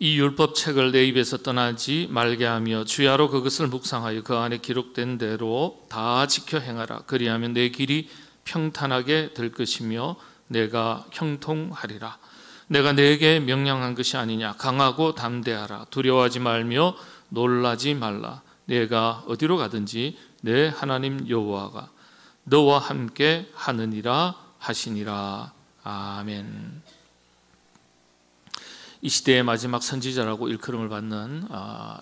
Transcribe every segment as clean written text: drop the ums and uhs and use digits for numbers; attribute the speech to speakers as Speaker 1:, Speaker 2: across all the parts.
Speaker 1: 이 율법책을 내 입에서 떠나지 말게 하며 주야로 그것을 묵상하여 그 안에 기록된 대로 다 지켜 행하라. 그리하면 내 길이 평탄하게 될 것이며 내가 형통하리라. 내가 내게 명령한 것이 아니냐. 강하고 담대하라. 두려워하지 말며 놀라지 말라. 내가 어디로 가든지 내 하나님 여호와가 너와 함께 하느니라 하시니라. 아멘. 이 시대의 마지막 선지자라고 일컬음을 받는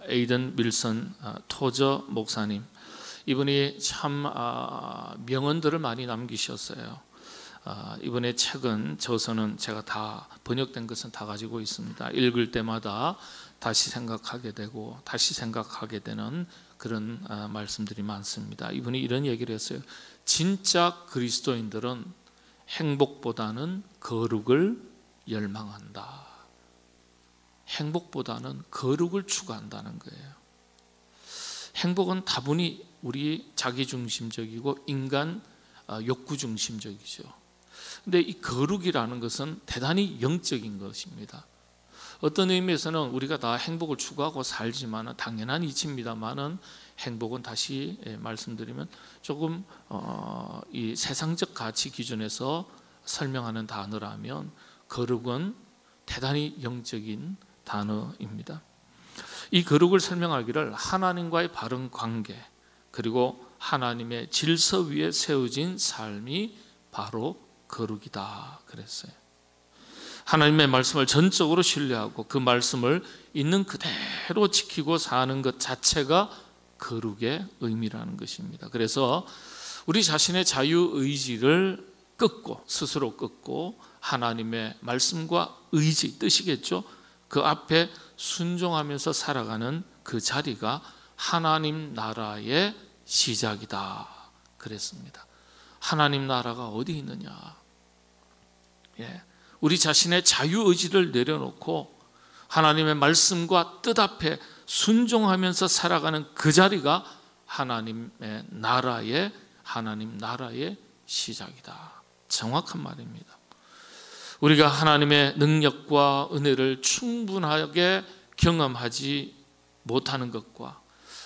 Speaker 1: 에이든 밀슨 토저 목사님, 이분이 참 명언들을 많이 남기셨어요. 이분의 책은, 저서는 제가 다 번역된 것은 다 가지고 있습니다. 읽을 때마다 다시 생각하게 되고 다시 생각하게 되는 그런 말씀들이 많습니다. 이분이 이런 얘기를 했어요. 진짜 그리스도인들은 행복보다는 거룩을 열망한다. 행복보다는 거룩을 추구한다는 거예요. 행복은 다분히 우리 자기중심적이고 인간 욕구중심적이죠. 근데 이 거룩이라는 것은 대단히 영적인 것입니다. 어떤 의미에서는 우리가 다 행복을 추구하고 살지만 당연한 이치입니다만은, 행복은 다시 말씀드리면 조금 이 세상적 가치 기준에서 설명하는 단어라면, 거룩은 대단히 영적인 단어입니다. 이 거룩을 설명하기를 하나님과의 바른 관계, 그리고 하나님의 질서 위에 세워진 삶이 바로 거룩이다 그랬어요. 하나님의 말씀을 전적으로 신뢰하고 그 말씀을 있는 그대로 지키고 사는 것 자체가 거룩의 의미라는 것입니다. 그래서 우리 자신의 자유의지를 끊고, 스스로 끊고 하나님의 말씀과 의지, 뜻이겠죠, 그 앞에 순종하면서 살아가는 그 자리가 하나님 나라의 시작이다 그랬습니다. 하나님 나라가 어디 있느냐? 우리 자신의 자유의지를 내려놓고 하나님의 말씀과 뜻 앞에 순종하면서 살아가는 그 자리가 하나님 나라의 시작이다. 정확한 말입니다. 우리가 하나님의 능력과 은혜를 충분하게 경험하지 못하는 것과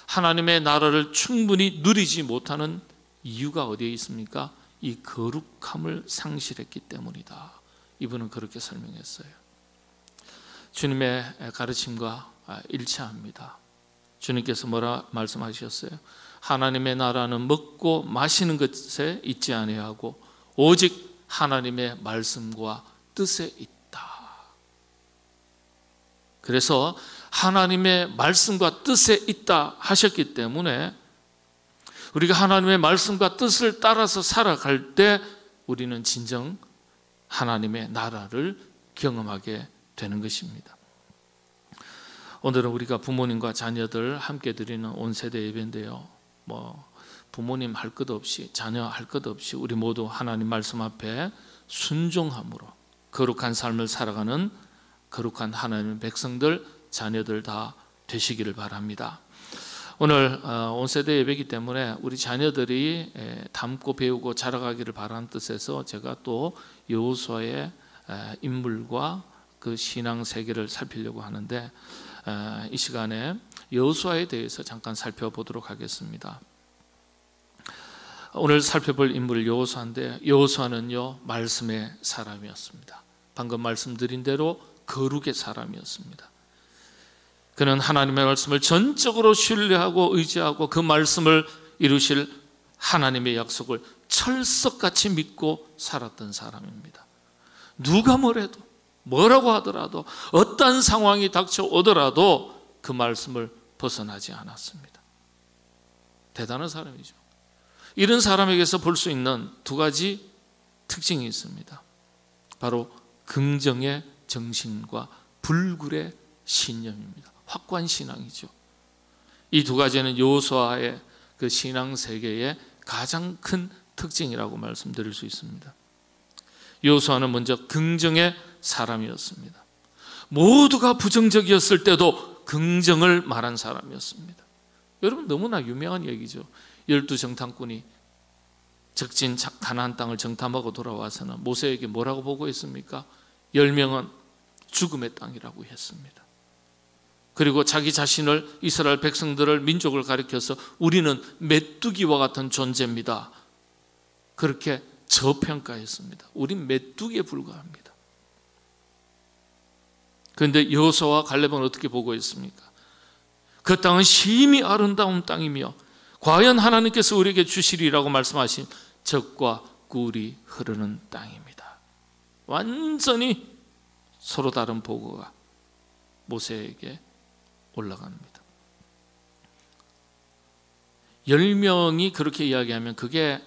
Speaker 1: 하나님의 나라를 충분히 누리지 못하는 이유가 어디에 있습니까? 이 거룩함을 상실했기 때문이다. 이분은 그렇게 설명했어요. 주님의 가르침과 일치합니다. 주님께서 뭐라 말씀하셨어요? 하나님의 나라는 먹고 마시는 것에 있지 아니하고 오직 하나님의 말씀과 뜻에 있다. 그래서 하나님의 말씀과 뜻에 있다 하셨기 때문에 우리가 하나님의 말씀과 뜻을 따라서 살아갈 때 우리는 진정 하나님의 나라를 경험하게 되는 것입니다. 오늘은 우리가 부모님과 자녀들 함께 드리는 온세대 예배인데요, 부모님 할 것 없이, 자녀 할 것 없이 우리 모두 하나님 말씀 앞에 순종함으로 거룩한 삶을 살아가는 거룩한 하나님의 백성들, 자녀들 다 되시기를 바랍니다. 오늘 온세대 예배이기 때문에 우리 자녀들이 담고 배우고 자라가기를 바라는 뜻에서 제가 또 여호수아의 인물과 그 신앙 세계를 살피려고 하는데, 이 시간에 여호수아에 대해서 잠깐 살펴보도록 하겠습니다. 오늘 살펴볼 인물 여호수아인데, 여호수아는요 말씀의 사람이었습니다. 방금 말씀드린 대로 거룩의 사람이었습니다. 그는 하나님의 말씀을 전적으로 신뢰하고 의지하고 그 말씀을 이루실 하나님의 약속을 철석같이 믿고 살았던 사람입니다. 누가 뭐래도, 뭐라고 하더라도, 어떤 상황이 닥쳐오더라도 그 말씀을 벗어나지 않았습니다. 대단한 사람이죠. 이런 사람에게서 볼 수 있는 두 가지 특징이 있습니다. 바로 긍정의 정신과 불굴의 신념입니다. 확고한 신앙이죠. 이 두 가지는 여호수아의 그 신앙 세계의 가장 큰 특징이라고 말씀드릴 수 있습니다. 여호수아는 먼저 긍정의 사람이었습니다. 모두가 부정적이었을 때도 긍정을 말한 사람이었습니다. 여러분, 너무나 유명한 얘기죠. 12정탐꾼이 적진 가나안 땅을 정탐하고 돌아와서는 모세에게 뭐라고 보고했습니까? 10명은 죽음의 땅이라고 했습니다. 그리고 자기 자신을, 이스라엘 백성들을, 민족을 가리켜서 우리는 메뚜기와 같은 존재입니다, 그렇게 저평가했습니다. 우린 메뚜기에 불과합니다. 그런데 여호수아와 갈렙은 어떻게 보고 있습니까? 그 땅은 심히 아름다운 땅이며 과연 하나님께서 우리에게 주시리라고 말씀하신 젖과 꿀이 흐르는 땅입니다. 완전히 서로 다른 보고가 모세에게 올라갑니다. 10명이 그렇게 이야기하면 그게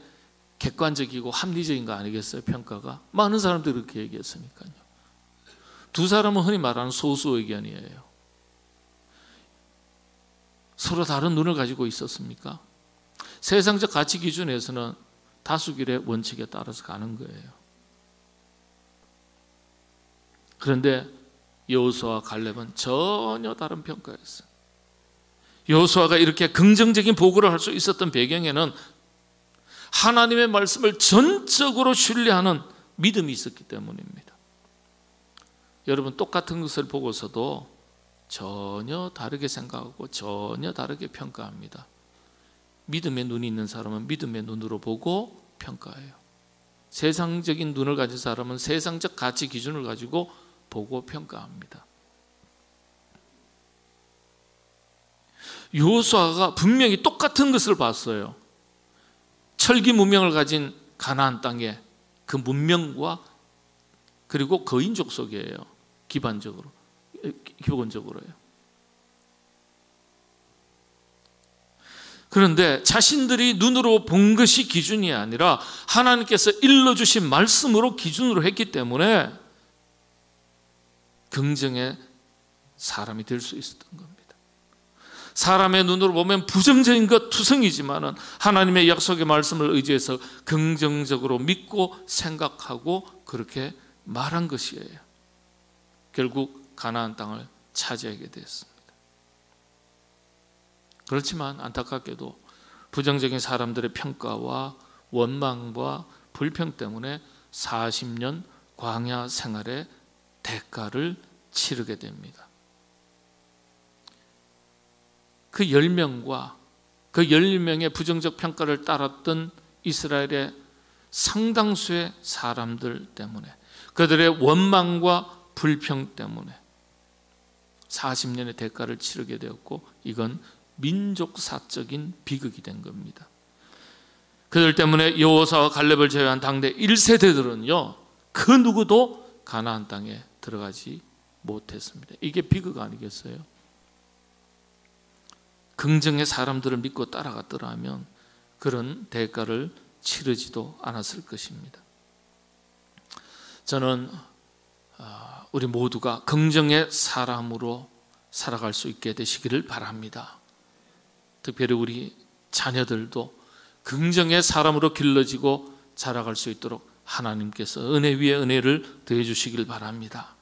Speaker 1: 객관적이고 합리적인 거 아니겠어요? 평가가. 많은 사람들이 그렇게 얘기했으니까요. 두 사람은 흔히 말하는 소수 의견이에요. 서로 다른 눈을 가지고 있었습니까? 세상적 가치 기준에서는 다수결의 원칙에 따라서 가는 거예요. 그런데 여호수아와 갈렙은 전혀 다른 평가였어요. 여호수아가 이렇게 긍정적인 보고를 할 수 있었던 배경에는 하나님의 말씀을 전적으로 신뢰하는 믿음이 있었기 때문입니다. 여러분, 똑같은 것을 보고서도 전혀 다르게 생각하고 전혀 다르게 평가합니다. 믿음의 눈이 있는 사람은 믿음의 눈으로 보고 평가해요. 세상적인 눈을 가진 사람은 세상적 가치 기준을 가지고 보고 평가합니다. 여호수아가 분명히 똑같은 것을 봤어요. 철기 문명을 가진 가나안 땅의 그 문명과 그리고 거인족 속이에요. 기본적으로요. 그런데 자신들이 눈으로 본 것이 기준이 아니라 하나님께서 일러주신 말씀으로 기준으로 했기 때문에 긍정의 사람이 될 수 있었던 겁니다. 사람의 눈으로 보면 부정적인 것 투성이지만은 하나님의 약속의 말씀을 의지해서 긍정적으로 믿고 생각하고 그렇게 말한 것이에요. 결국 가나안 땅을 차지하게 됐습니다. 그렇지만 안타깝게도 부정적인 사람들의 평가와 원망과 불평 때문에 40년 광야 생활의 대가를 치르게 됩니다. 그 10명과 그 10명의 부정적 평가를 따랐던 이스라엘의 상당수의 사람들 때문에, 그들의 원망과 불평 때문에 40년의 대가를 치르게 되었고, 이건 민족사적인 비극이 된 겁니다. 그들 때문에 여호수아와 갈렙을 제외한 당대 1세대들은요 그 누구도 가나안 땅에 들어가지 못했습니다. 이게 비극 아니겠어요? 긍정의 사람들을 믿고 따라갔더라면 그런 대가를 치르지도 않았을 것입니다. 저는 우리 모두가 긍정의 사람으로 살아갈 수 있게 되시기를 바랍니다. 특별히 우리 자녀들도 긍정의 사람으로 길러지고 자라갈 수 있도록 하나님께서 은혜 위에 은혜를 더해 주시길 바랍니다.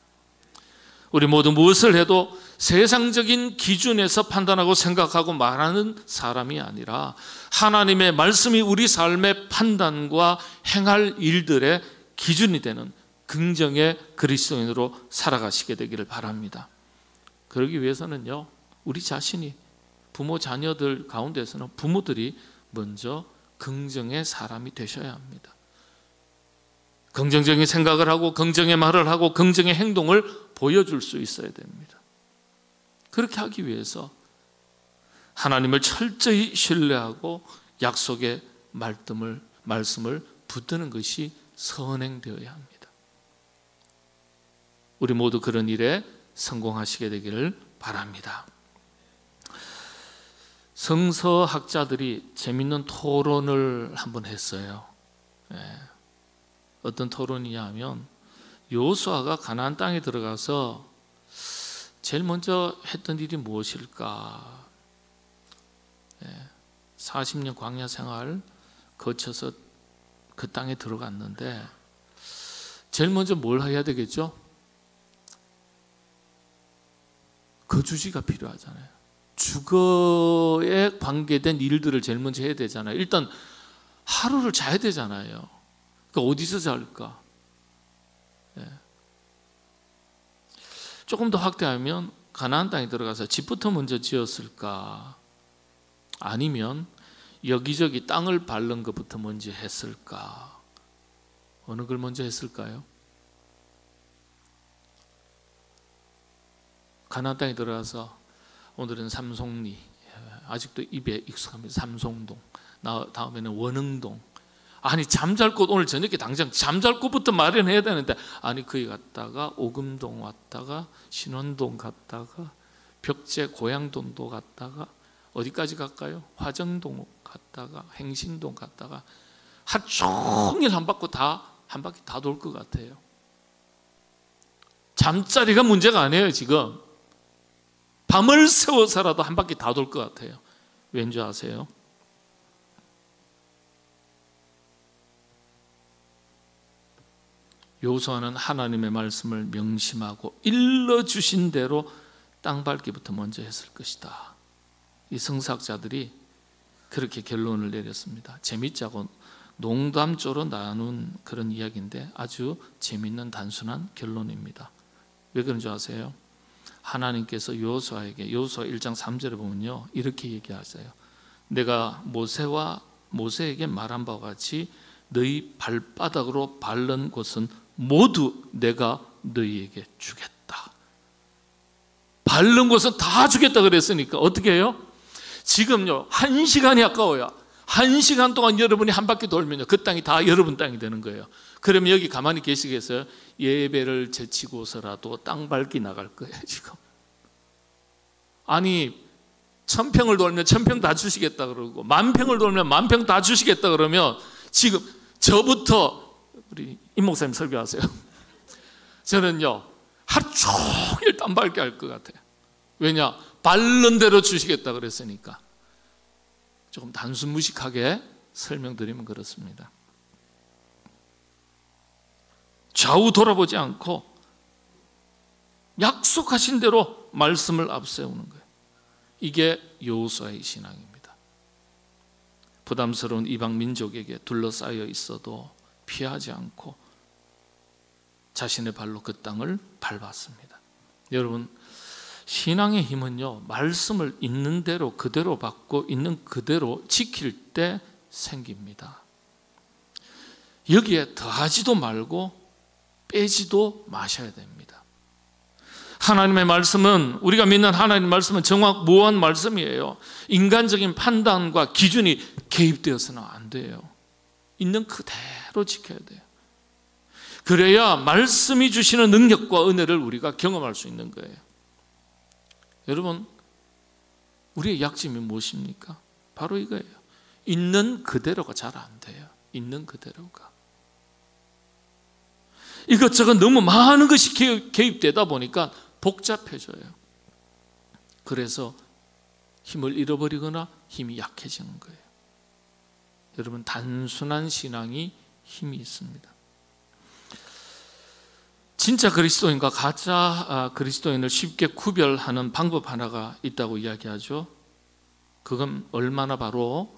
Speaker 1: 우리 모두 무엇을 해도 세상적인 기준에서 판단하고 생각하고 말하는 사람이 아니라 하나님의 말씀이 우리 삶의 판단과 행할 일들의 기준이 되는 긍정의 그리스도인으로 살아가시게 되기를 바랍니다. 그러기 위해서는요, 우리 자신이, 부모 자녀들 가운데서는 부모들이 먼저 긍정의 사람이 되셔야 합니다. 긍정적인 생각을 하고 긍정의 말을 하고 긍정의 행동을 보여줄 수 있어야 됩니다. 그렇게 하기 위해서 하나님을 철저히 신뢰하고 약속의 말씀을 붙드는 것이 선행되어야 합니다. 우리 모두 그런 일에 성공하시게 되기를 바랍니다. 성서학자들이 재밌는 토론을 한번 했어요. 어떤 토론이냐 하면, 여호수아가 가나안 땅에 들어가서 제일 먼저 했던 일이 무엇일까? 40년 광야 생활 거쳐서 그 땅에 들어갔는데 제일 먼저 뭘 해야 되겠죠? 거주지가 필요하잖아요. 주거에 관계된 일들을 제일 먼저 해야 되잖아요. 일단 하루를 자야 되잖아요. 그러니까 어디서 잘까? 조금 더 확대하면 가나안 땅에 들어가서 집부터 먼저 지었을까? 아니면 여기저기 땅을 밟는 것부터 먼저 했을까? 어느 걸 먼저 했을까요? 가나안 땅에 들어가서 오늘은 삼송리, 아직도 입에 익숙합니다. 삼송동, 다음에는 원흥동. 아니 잠잘 곳 오늘 저녁에 당장 잠잘 곳부터 마련해야 되는데, 아니 거기 갔다가 오금동 왔다가 신원동 갔다가 벽제 고양동도 갔다가 어디까지 갈까요? 화정동 갔다가 행신동 갔다가 하루 종일 한 바퀴 다 돌 것 같아요. 잠자리가 문제가 아니에요. 지금 밤을 새워서라도 한 바퀴 다 돌 것 같아요. 왠지 아세요? 여호수아는 하나님의 말씀을 명심하고 일러주신 대로 땅 밟기부터 먼저 했을 것이다. 이 성사학자들이 그렇게 결론을 내렸습니다. 재밌자고 농담조로 나눈 그런 이야기인데 아주 재밌는 단순한 결론입니다. 왜 그런 줄 아세요? 하나님께서 여호수아에게 여호수아 1장 3절에 보면요, 이렇게 얘기하세요. 내가 모세에게 말한 바와 같이 너희 발바닥으로 밟는 곳은 모두 내가 너희에게 주겠다. 밟는 곳은 다 주겠다 그랬으니까 어떻게 해요? 지금요 1시간이 아까워요. 1시간 동안 여러분이 한 바퀴 돌면요 그 땅이 다 여러분 땅이 되는 거예요. 그러면 여기 가만히 계시겠어요? 예배를 제치고서라도 땅 밟기 나갈 거예요. 지금 아니 1000평을 돌면 1000평 다 주시겠다 그러고 10,000평을 돌면 10,000평 다 주시겠다 그러면 지금 저부터 우리 임 목사님 설교하세요. 저는요 하루 종일 땅 밟게 할 것 같아요. 왜냐? 밟는 대로 주시겠다 그랬으니까. 조금 단순 무식하게 설명드리면 그렇습니다. 좌우 돌아보지 않고 약속하신 대로 말씀을 앞세우는 거예요. 이게 여호수아의 신앙입니다. 부담스러운 이방 민족에게 둘러싸여 있어도 피하지 않고 자신의 발로 그 땅을 밟았습니다. 여러분, 신앙의 힘은요 말씀을 있는 대로 그대로 받고 있는 그대로 지킬 때 생깁니다. 여기에 더하지도 말고 빼지도 마셔야 됩니다. 하나님의 말씀은, 우리가 믿는 하나님의 말씀은 정확무한 말씀이에요. 인간적인 판단과 기준이 개입되어서는 안 돼요. 있는 그대로 지켜야 돼요. 그래야 말씀이 주시는 능력과 은혜를 우리가 경험할 수 있는 거예요. 여러분, 우리의 약점이 무엇입니까? 바로 이거예요. 있는 그대로가 잘 안 돼요. 있는 그대로가. 이것저것 너무 많은 것이 개입되다 보니까 복잡해져요. 그래서 힘을 잃어버리거나 힘이 약해지는 거예요. 여러분, 단순한 신앙이 힘이 있습니다. 진짜 그리스도인과 가짜 그리스도인을 쉽게 구별하는 방법 하나가 있다고 이야기하죠. 그건 얼마나 바로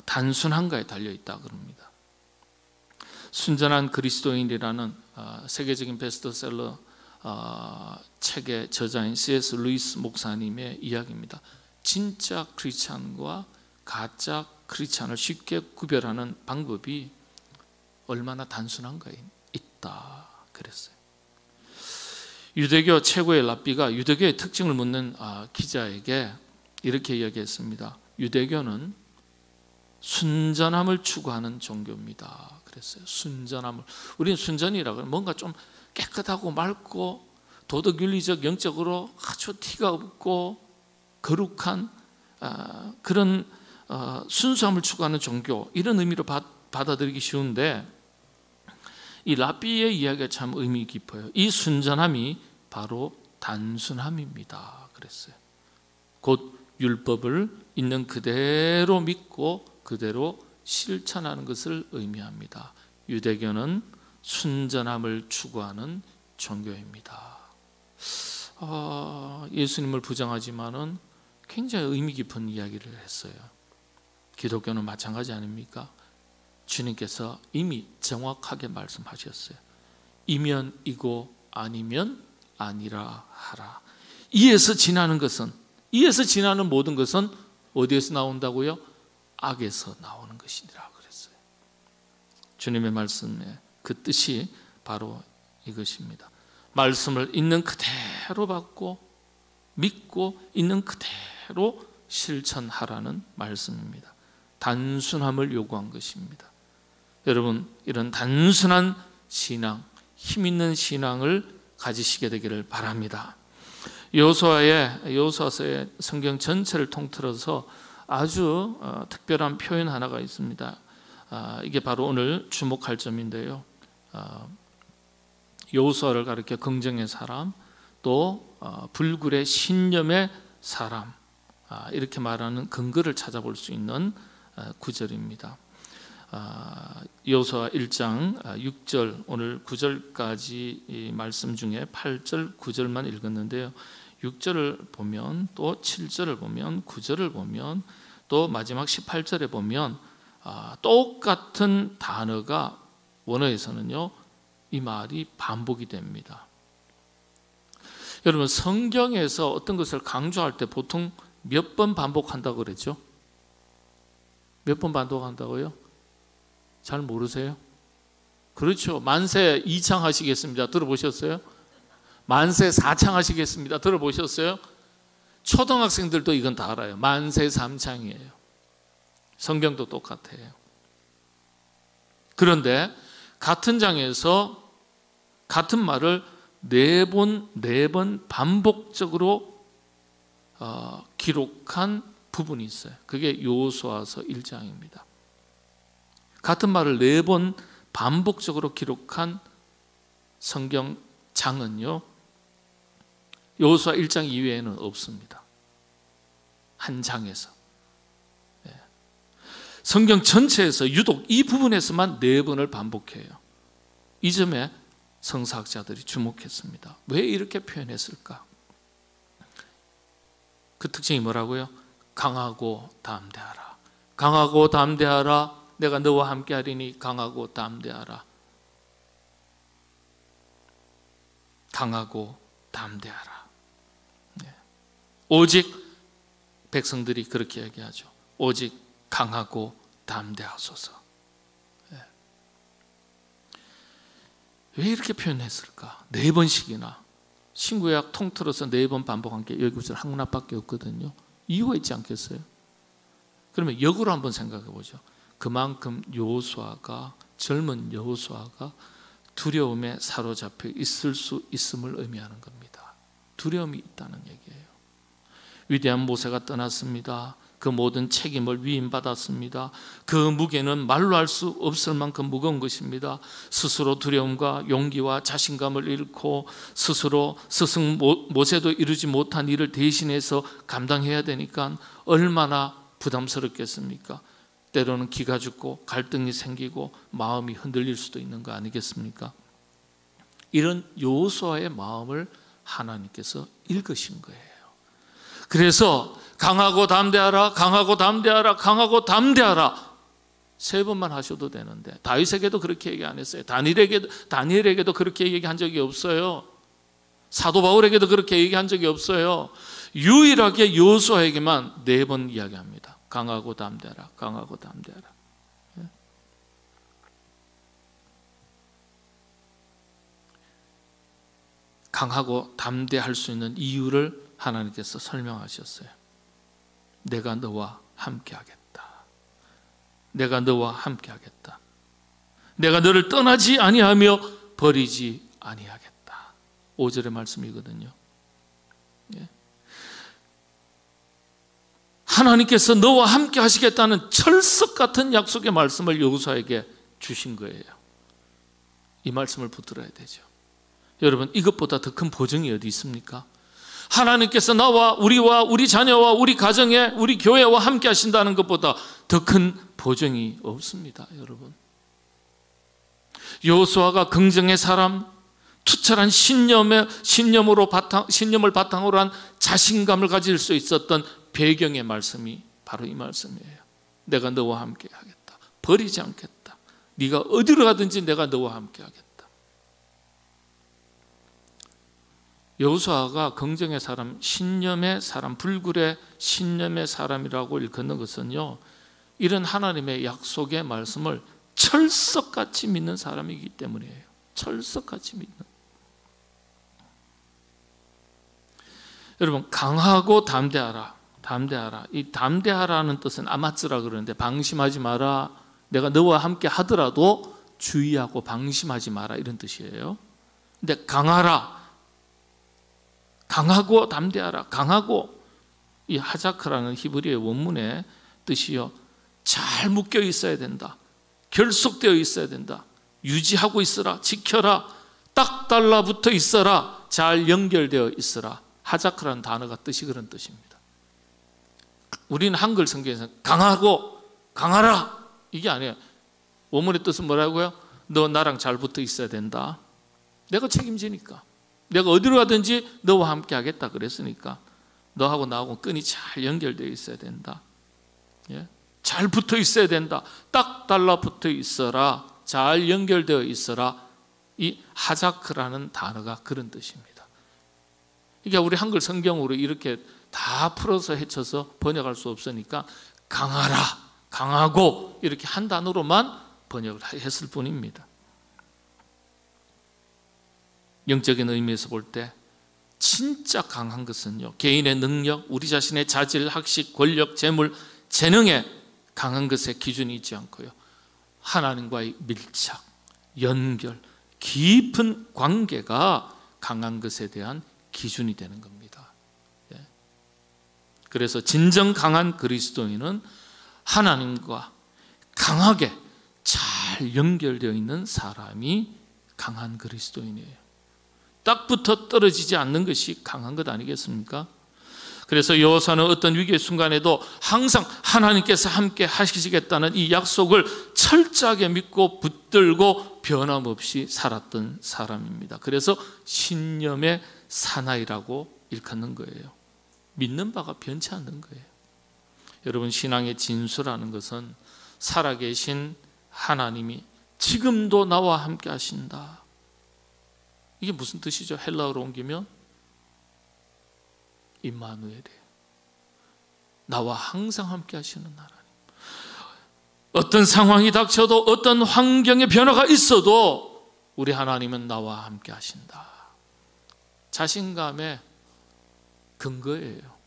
Speaker 1: 단순한가에 달려있다 그럽니다. 순전한 그리스도인이라는 세계적인 베스트셀러 책의 저자인 C.S. 루이스 목사님의 이야기입니다. 진짜 크리스찬과 가짜 크리스찬을 쉽게 구별하는 방법이 얼마나 단순한가에 있다 그랬어요. 유대교 최고의 랍비가 유대교의 특징을 묻는 기자에게 이렇게 이야기했습니다. 유대교는 순전함을 추구하는 종교입니다 그랬어요. 순전함을. 우리는 순전이라고 하면 뭔가 좀 깨끗하고 맑고 도덕윤리적 영적으로 아주 티가 없고 거룩한 그런 순수함을 추구하는 종교, 이런 의미로 받아들이기 쉬운데 이 랍비의 이야기가 참 의미 깊어요. 이 순전함이 바로 단순함입니다 그랬어요. 곧 율법을 있는 그대로 믿고 그대로 실천하는 것을 의미합니다. 유대교는 순전함을 추구하는 종교입니다. 예수님을 부정하지만은 굉장히 의미 깊은 이야기를 했어요. 기독교는 마찬가지 아닙니까? 주님께서 이미 정확하게 말씀하셨어요. 이면 이고 아니면 아니라 하라. 이에서 지나는 것은, 이에서 지나는 모든 것은 어디에서 나온다고요? 악에서 나오는 것이라 그랬어요. 주님의 말씀에 그 뜻이 바로 이것입니다. 말씀을 있는 그대로 받고 믿고 있는 그대로 실천하라는 말씀입니다. 단순함을 요구한 것입니다. 여러분, 이런 단순한 신앙, 힘 있는 신앙을 가지시게 되기를 바랍니다. 여호수아서의 성경 전체를 통틀어서 아주 특별한 표현 하나가 있습니다. 이게 바로 오늘 주목할 점인데요. 여호수아를 가리켜 긍정의 사람, 또 불굴의 신념의 사람, 이렇게 말하는 근거를 찾아볼 수 있는 구절입니다. 여호수아 1장 6절, 오늘 9절까지 이 말씀 중에 8절, 9절만 읽었는데요. 6절을 보면, 또 7절을 보면, 9절을 보면, 또 마지막 18절에 보면 똑같은 단어가 원어에서는요, 이 말이 반복이 됩니다. 여러분, 성경에서 어떤 것을 강조할 때 보통 몇 번 반복한다고 그랬죠? 몇 번 반복한다고요? 잘 모르세요? 그렇죠. 만세 2창 하시겠습니다. 들어보셨어요? 만세 4창 하시겠습니다. 들어보셨어요? 초등학생들도 이건 다 알아요. 만세 3창이에요. 성경도 똑같아요. 그런데 같은 장에서 같은 말을 네 번 반복적으로 기록한 부분이 있어요. 그게 여호수아서 1장입니다. 같은 말을 4번 반복적으로 기록한 성경 장은요, 여호수아 1장 이외에는 없습니다. 한 장에서. 성경 전체에서 유독 이 부분에서만 4번을 반복해요. 이 점에 성사학자들이 주목했습니다. 왜 이렇게 표현했을까? 그 특징이 뭐라고요? 강하고 담대하라. 강하고 담대하라. 내가 너와 함께 하리니 강하고 담대하라. 강하고 담대하라. 오직 백성들이 그렇게 얘기하죠. 오직 강하고 담대하소서. 왜 이렇게 표현했을까? 4번씩이나. 신구약 통틀어서 4번 반복한 게 여기 구절 한 군데밖에 없거든요. 이유가 있지 않겠어요? 그러면 역으로 한번 생각해 보죠. 그만큼 여호수아가, 젊은 여호수아가 두려움에 사로잡혀 있을 수 있음을 의미하는 겁니다. 두려움이 있다는 얘기예요. 위대한 모세가 떠났습니다. 그 모든 책임을 위임받았습니다. 그 무게는 말로 할 수 없을 만큼 무거운 것입니다. 스스로 두려움과 용기와 자신감을 잃고 스스로 스승 모세도 이루지 못한 일을 대신해서 감당해야 되니까 얼마나 부담스럽겠습니까? 때로는 기가 죽고 갈등이 생기고 마음이 흔들릴 수도 있는 거 아니겠습니까? 이런 여호수아의 마음을 하나님께서 읽으신 거예요. 그래서 강하고 담대하라, 강하고 담대하라, 강하고 담대하라 3번만 하셔도 되는데, 다윗에게도 그렇게 얘기 안 했어요. 다니엘에게도 그렇게 얘기한 적이 없어요. 사도 바울에게도 그렇게 얘기한 적이 없어요. 유일하게 여호수아에게만 4번 이야기합니다. 강하고 담대하라, 강하고 담대하라. 강하고 담대할 수 있는 이유를 하나님께서 설명하셨어요. 내가 너와 함께 하겠다. 내가 너와 함께 하겠다. 내가 너를 떠나지 아니하며 버리지 아니하겠다. 5절의 말씀이거든요. 하나님께서 너와 함께 하시겠다는 철석 같은 약속의 말씀을 여호수아에게 주신 거예요. 이 말씀을 붙들어야 되죠. 여러분, 이것보다 더 큰 보증이 어디 있습니까? 하나님께서 나와 우리 자녀와 우리 가정에 우리 교회와 함께 하신다는 것보다 더 큰 보증이 없습니다. 여러분, 여호수아가 긍정의 사람, 투철한 신념을 바탕으로 한 자신감을 가질 수 있었던 배경의 말씀이 바로 이 말씀이에요. 내가 너와 함께 하겠다. 버리지 않겠다. 네가 어디로 가든지 내가 너와 함께 하겠다. 여호수아가 긍정의 사람, 신념의 사람, 불굴의 신념의 사람이라고 일컫는 것은요, 이런 하나님의 약속의 말씀을 철석같이 믿는 사람이기 때문이에요. 철석같이 믿는. 여러분, 강하고 담대하라. 담대하라. 이 담대하라는 뜻은 아마츠라 그러는데, 방심하지 마라. 내가 너와 함께 하더라도 주의하고 방심하지 마라, 이런 뜻이에요. 근데 강하라. 강하고 담대하라. 강하고, 이 하자크라는 히브리의 원문의 뜻이요, 잘 묶여 있어야 된다. 결속되어 있어야 된다. 유지하고 있어라. 지켜라. 딱 달라붙어 있어라. 잘 연결되어 있어라. 하자크라는 단어가 뜻이 그런 뜻입니다. 우리는 한글 성경에서는 강하고 강하라 이게 아니에요. 원문의 뜻은 뭐라고요? 너 나랑 잘 붙어 있어야 된다. 내가 책임지니까. 내가 어디로 가든지 너와 함께 하겠다 그랬으니까 너하고 나하고 끈이 잘 연결되어 있어야 된다. 예? 잘 붙어 있어야 된다. 딱 달라붙어 있어라. 잘 연결되어 있어라. 이 하자크라는 단어가 그런 뜻입니다. 이게 우리 한글 성경으로 이렇게 다 풀어서 헤쳐서 번역할 수 없으니까 강하라, 강하고 이렇게 한 단어로만 번역을 했을 뿐입니다. 영적인 의미에서 볼 때 진짜 강한 것은요, 개인의 능력, 우리 자신의 자질, 학식, 권력, 재물, 재능에 강한 것에 기준이 있지 않고요, 하나님과의 밀착, 연결, 깊은 관계가 강한 것에 대한 기준이 되는 겁니다. 그래서 진정 강한 그리스도인은 하나님과 강하게 잘 연결되어 있는 사람이 강한 그리스도인이에요. 딱 붙어 떨어지지 않는 것이 강한 것 아니겠습니까? 그래서 여호수아는 어떤 위기의 순간에도 항상 하나님께서 함께 하시겠다는 이 약속을 철저하게 믿고 붙들고 변함없이 살았던 사람입니다. 그래서 신념의 사나이라고 일컫는 거예요. 믿는 바가 변치 않는 거예요. 여러분, 신앙의 진수라는 것은 살아계신 하나님이 지금도 나와 함께 하신다. 이게 무슨 뜻이죠? 헬라어로 옮기면 임마누엘이에요. 나와 항상 함께 하시는 하나님. 어떤 상황이 닥쳐도 어떤 환경의 변화가 있어도 우리 하나님은 나와 함께 하신다. 자신감의 근거예요.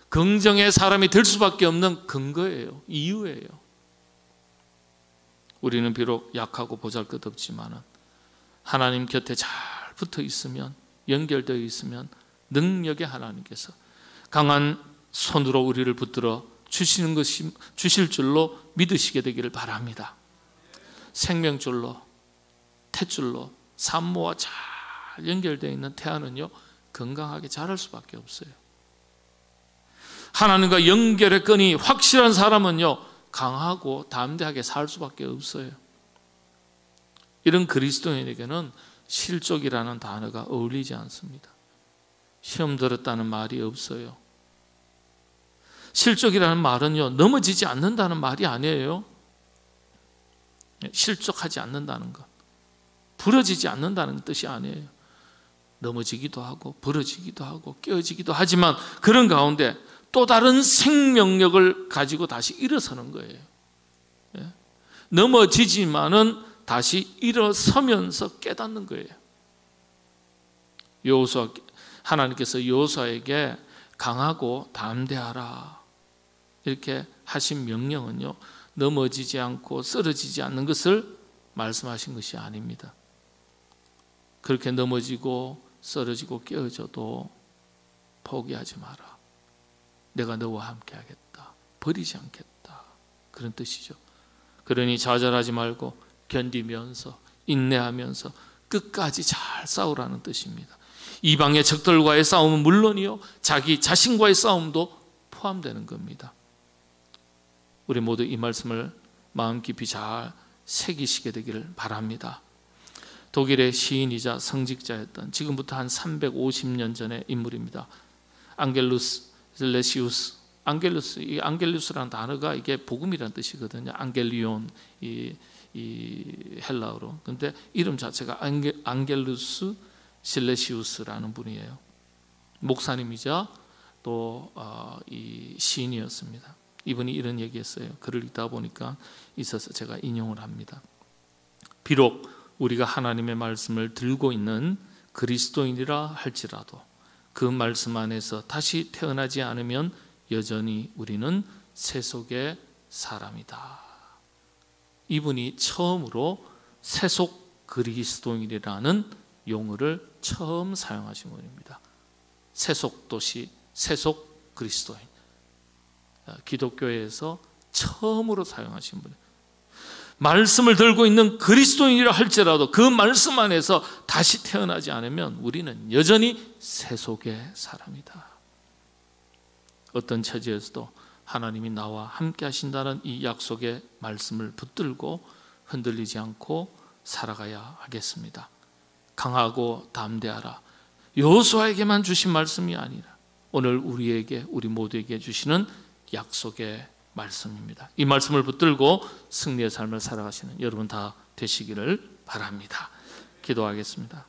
Speaker 1: 긍정의 사람이 될 수밖에 없는 근거예요. 이유예요. 우리는 비록 약하고 보잘것없지만 하나님 곁에 잘 붙어 있으면, 연결되어 있으면 능력의 하나님께서 강한 손으로 우리를 붙들어 주시는 것이 주실 줄로 믿으시게 되기를 바랍니다. 생명줄로, 탯줄로 산모와 잘 연결되어 있는 태아는요, 건강하게 자랄 수밖에 없어요. 하나님과 연결의 끈이 확실한 사람은요, 강하고 담대하게 살 수밖에 없어요. 이런 그리스도인에게는 실족이라는 단어가 어울리지 않습니다. 시험 들었다는 말이 없어요. 실족이라는 말은요, 넘어지지 않는다는 말이 아니에요. 실족하지 않는다는 것, 부러지지 않는다는 뜻이 아니에요. 넘어지기도 하고 부러지기도 하고 깨어지기도 하지만 그런 가운데 또 다른 생명력을 가지고 다시 일어서는 거예요. 넘어지지만은 다시 일어서면서 깨닫는 거예요. 하나님께서 여호수아에게 강하고 담대하라 이렇게 하신 명령은요, 넘어지지 않고 쓰러지지 않는 것을 말씀하신 것이 아닙니다. 그렇게 넘어지고 쓰러지고 깨어져도 포기하지 마라. 내가 너와 함께 하겠다. 버리지 않겠다. 그런 뜻이죠. 그러니 좌절하지 말고 견디면서 인내하면서 끝까지 잘 싸우라는 뜻입니다. 이방의 적들과의 싸움은 물론이요, 자기 자신과의 싸움도 포함되는 겁니다. 우리 모두 이 말씀을 마음 깊이 잘 새기시게 되기를 바랍니다. 독일의 시인이자 성직자였던, 지금부터 한 350년 전의 인물입니다. 안겔루스 레시우스. 이 안겔루스라는 단어가 이게 복음이라는 뜻이거든요. 안겔리온, 이 헬라어로. 근데 이름 자체가 안겔루스 실레시우스라는 분이에요. 목사님이자 또 이 시인이었습니다. 이분이 이런 얘기했어요. 글을 읽다 보니까 있어서 제가 인용을 합니다. 비록 우리가 하나님의 말씀을 들고 있는 그리스도인이라 할지라도 그 말씀 안에서 다시 태어나지 않으면 여전히 우리는 세속의 사람이다. 이분이 처음으로 세속 그리스도인이라는 용어를 처음 사용하신 분입니다. 세속 도시, 세속 그리스도인. 기독교에서 처음으로 사용하신 분이에요. 말씀을 들고 있는 그리스도인이라 할지라도 그 말씀 안에서 다시 태어나지 않으면 우리는 여전히 세속의 사람이다. 어떤 처지에서도 하나님이 나와 함께 하신다는 이 약속의 말씀을 붙들고 흔들리지 않고 살아가야 하겠습니다. 강하고 담대하라. 여호수아에게만 주신 말씀이 아니라 오늘 우리에게, 우리 모두에게 주시는 약속의 말씀입니다. 이 말씀을 붙들고 승리의 삶을 살아가시는 여러분 다 되시기를 바랍니다. 기도하겠습니다.